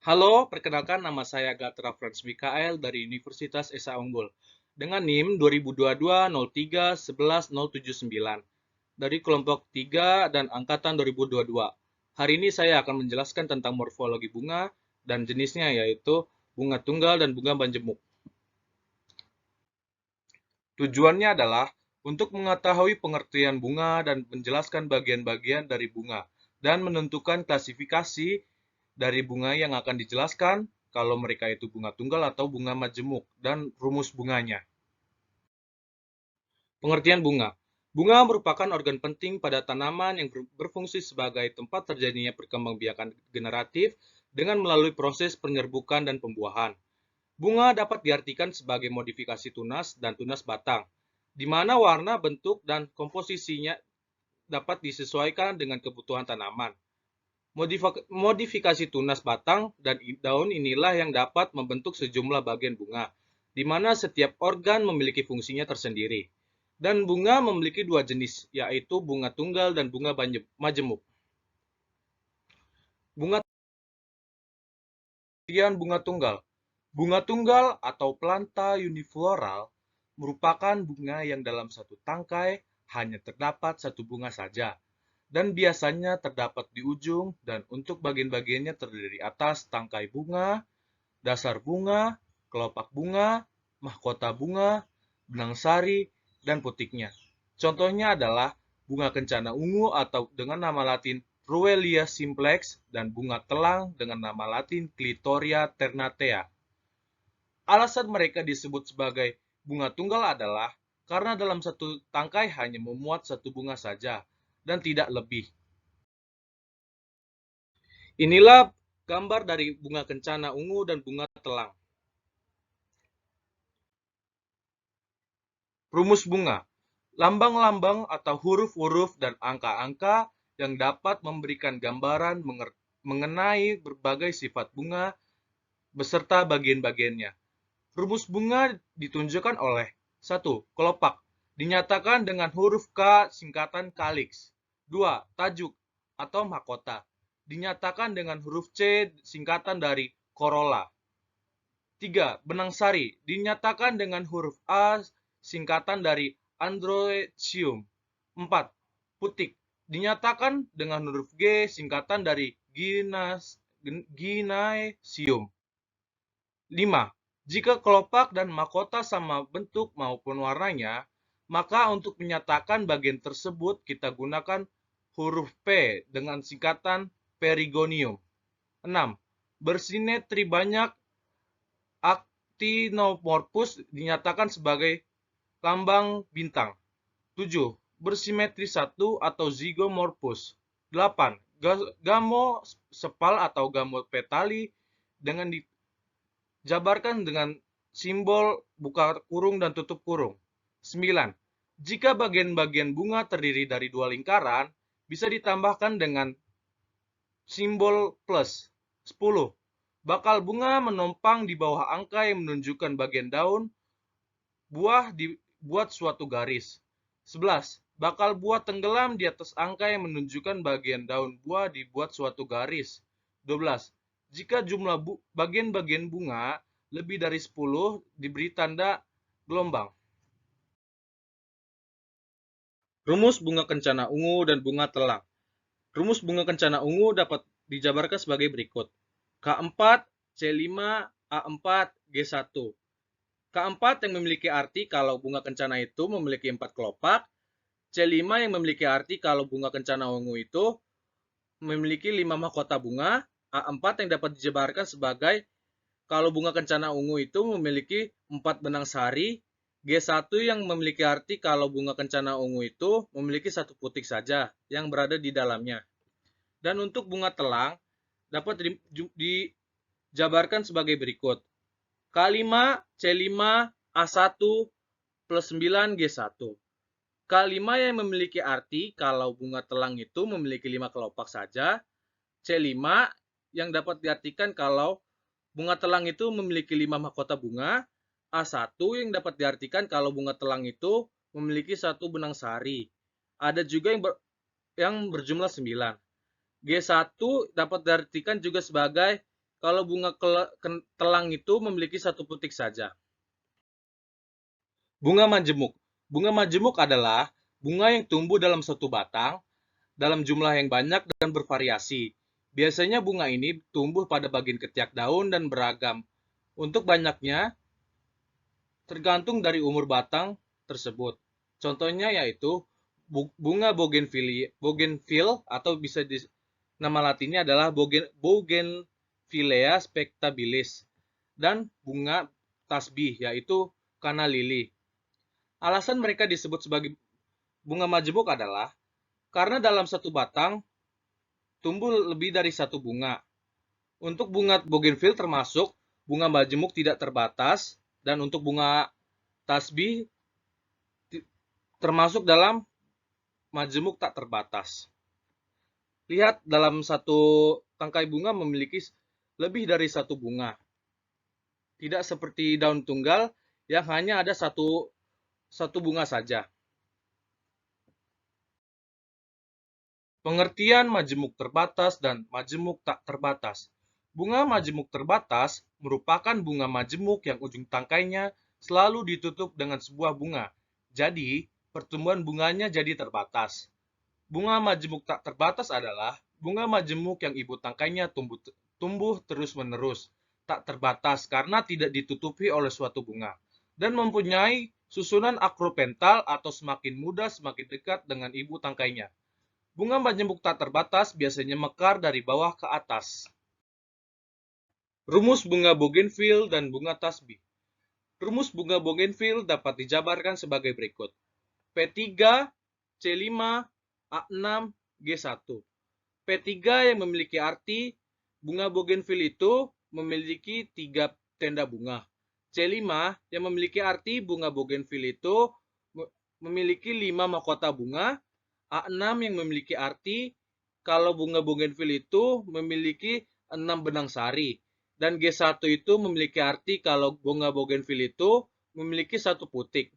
Halo, perkenalkan nama saya Gatra Frans Mikael dari Universitas Esa Unggul dengan NIM 2022-03-11-079 dari kelompok 3 dan angkatan 2022. Hari ini saya akan menjelaskan tentang morfologi bunga dan jenisnya yaitu bunga tunggal dan bunga banjemuk. Tujuannya adalah untuk mengetahui pengertian bunga dan menjelaskan bagian-bagian dari bunga dan menentukan klasifikasi dari bunga yang akan dijelaskan kalau mereka itu bunga tunggal atau bunga majemuk dan rumus bunganya. Pengertian bunga. Bunga merupakan organ penting pada tanaman yang berfungsi sebagai tempat terjadinya perkembangbiakan generatif dengan melalui proses penyerbukan dan pembuahan. Bunga dapat diartikan sebagai modifikasi tunas dan tunas batang, di mana warna, bentuk, dan komposisinya dapat disesuaikan dengan kebutuhan tanaman. Modifikasi tunas batang dan daun inilah yang dapat membentuk sejumlah bagian bunga, di mana setiap organ memiliki fungsinya tersendiri. Dan bunga memiliki dua jenis, yaitu bunga tunggal dan bunga majemuk. Bunga bunga tunggal. Bunga tunggal atau planta unifloral merupakan bunga yang dalam satu tangkai hanya terdapat satu bunga saja, dan biasanya terdapat di ujung dan untuk bagian-bagiannya terdiri atas tangkai bunga, dasar bunga, kelopak bunga, mahkota bunga, benang sari, dan putiknya. Contohnya adalah bunga kencana ungu atau dengan nama latin Ruelia simplex dan bunga telang dengan nama latin Clitoria ternatea. Alasan mereka disebut sebagai bunga tunggal adalah karena dalam satu tangkai hanya memuat satu bunga saja dan tidak lebih. Inilah gambar dari bunga kencana ungu dan bunga telang. Rumus bunga. Lambang-lambang atau huruf-huruf dan angka-angka yang dapat memberikan gambaran mengenai berbagai sifat bunga beserta bagian-bagiannya. Rumus bunga ditunjukkan oleh 1. Kelopak. Dinyatakan dengan huruf K singkatan calyx. 2. Tajuk atau mahkota. Dinyatakan dengan huruf C singkatan dari corolla. 3. Benang sari. Dinyatakan dengan huruf A singkatan dari androecium. 4. Putik. Dinyatakan dengan huruf G singkatan dari ginaecium. 5. Jika kelopak dan mahkota sama bentuk maupun warnanya, maka untuk menyatakan bagian tersebut kita gunakan huruf P dengan singkatan perigonium. 6. Bersimetri banyak actinomorphous dinyatakan sebagai lambang bintang. 7. Bersimetri 1 atau zygomorphous. 8. Gamosepal atau gamopetali dengan dijabarkan dengan simbol buka kurung dan tutup kurung. 9. Jika bagian-bagian bunga terdiri dari dua lingkaran, bisa ditambahkan dengan simbol plus. 10. Bakal bunga menopang di bawah angka yang menunjukkan bagian daun buah dibuat suatu garis. 11. Bakal buah tenggelam di atas angka yang menunjukkan bagian daun buah dibuat suatu garis. 12. Jika jumlah bagian-bagian bunga lebih dari 10 diberi tanda gelombang. Rumus bunga kencana ungu dan bunga telang. Rumus bunga kencana ungu dapat dijabarkan sebagai berikut. K4, C5, A4, G1. K4 yang memiliki arti kalau bunga kencana itu memiliki 4 kelopak. C5 yang memiliki arti kalau bunga kencana ungu itu memiliki 5 mahkota bunga. A4 yang dapat dijabarkan sebagai kalau bunga kencana ungu itu memiliki 4 benang sari. G1 yang memiliki arti kalau bunga kencana ungu itu memiliki satu putik saja yang berada di dalamnya. Dan untuk bunga telang dapat dijabarkan sebagai berikut. K5, C5, A1, plus 9, G1. K5 yang memiliki arti kalau bunga telang itu memiliki 5 kelopak saja. C5 yang dapat diartikan kalau bunga telang itu memiliki 5 mahkota bunga. A1 yang dapat diartikan kalau bunga telang itu memiliki satu benang sari. Ada juga yang berjumlah 9. G1 dapat diartikan juga sebagai kalau bunga telang itu memiliki satu putik saja. Bunga majemuk. Bunga majemuk adalah bunga yang tumbuh dalam satu batang dalam jumlah yang banyak dan bervariasi. Biasanya bunga ini tumbuh pada bagian ketiak daun dan beragam. Untuk banyaknya tergantung dari umur batang tersebut. Contohnya yaitu bunga bougainville atau bisa nama latinnya adalah Bougainvillea spectabilis dan bunga tasbih yaitu Canna lily. Alasan mereka disebut sebagai bunga majemuk adalah karena dalam satu batang tumbuh lebih dari satu bunga. Untuk bunga bougainville termasuk bunga majemuk tidak terbatas dan untuk bunga tasbih termasuk dalam majemuk tak terbatas. Lihat dalam satu tangkai bunga memiliki lebih dari satu bunga. Tidak seperti daun tunggal yang hanya ada satu bunga saja. Pengertian majemuk terbatas dan majemuk tak terbatas. Bunga majemuk terbatas merupakan bunga majemuk yang ujung tangkainya selalu ditutup dengan sebuah bunga. Jadi, pertumbuhan bunganya jadi terbatas. Bunga majemuk tak terbatas adalah bunga majemuk yang ibu tangkainya tumbuh terus-menerus, tak terbatas karena tidak ditutupi oleh suatu bunga, dan mempunyai susunan akropental atau semakin muda semakin dekat dengan ibu tangkainya. Bunga majemuk tak terbatas biasanya mekar dari bawah ke atas. Rumus bunga bougainville dan bunga tasbih. Rumus bunga bougainville dapat dijabarkan sebagai berikut. P3, C5, A6, G1. P3 yang memiliki arti bunga bougainville itu memiliki 3 tenda bunga. C5 yang memiliki arti bunga bougainville itu memiliki 5 mahkota bunga. A6 yang memiliki arti kalau bunga bougainville itu memiliki 6 benang sari. Dan G1 itu memiliki arti kalau bunga bougainville itu memiliki 1 putik.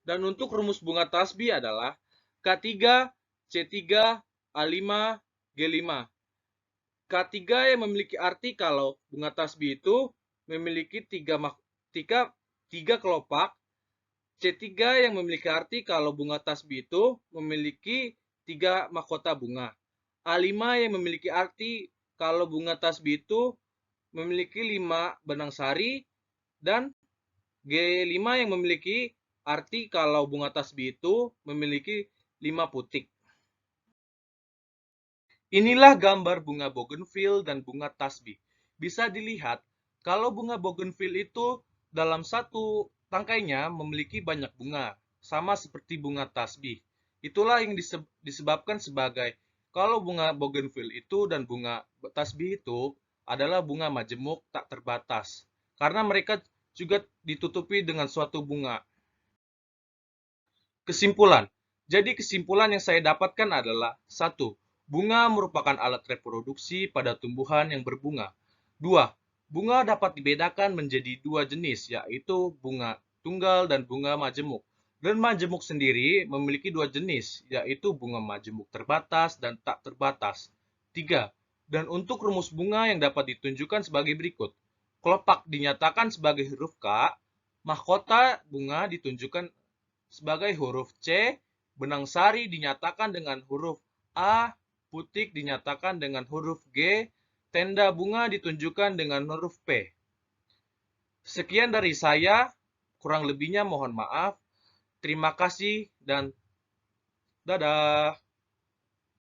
Dan untuk rumus bunga tasbih adalah K3, C3, A5, G5. K3 yang memiliki arti kalau bunga tasbih itu memiliki 3 kelopak. C3 yang memiliki arti kalau bunga tasbih itu memiliki 3 mahkota bunga. A5 yang memiliki arti kalau bunga tasbih itu memiliki 5 benang sari. Dan G5 yang memiliki arti kalau bunga tasbih itu memiliki 5 putik. Inilah gambar bunga bougainville dan bunga tasbih. Bisa dilihat kalau bunga bougainville itu dalam satu tangkainya memiliki banyak bunga, sama seperti bunga tasbih. Itulah yang disebabkan sebagai kalau bunga bougainville itu dan bunga tasbih itu adalah bunga majemuk tak terbatas. Karena mereka juga ditutupi dengan suatu bunga. Kesimpulan. Jadi kesimpulan yang saya dapatkan adalah 1. Bunga merupakan alat reproduksi pada tumbuhan yang berbunga. 2. Bunga dapat dibedakan menjadi 2 jenis, yaitu bunga tunggal dan bunga majemuk. Dan majemuk sendiri memiliki 2 jenis, yaitu bunga majemuk terbatas dan tak terbatas. 3. Dan untuk rumus bunga yang dapat ditunjukkan sebagai berikut. Kelopak dinyatakan sebagai huruf K, mahkota bunga ditunjukkan sebagai huruf C, benang sari dinyatakan dengan huruf A, putik dinyatakan dengan huruf G, tenda bunga ditunjukkan dengan huruf P. Sekian dari saya, kurang lebihnya mohon maaf. Terima kasih dan dadah.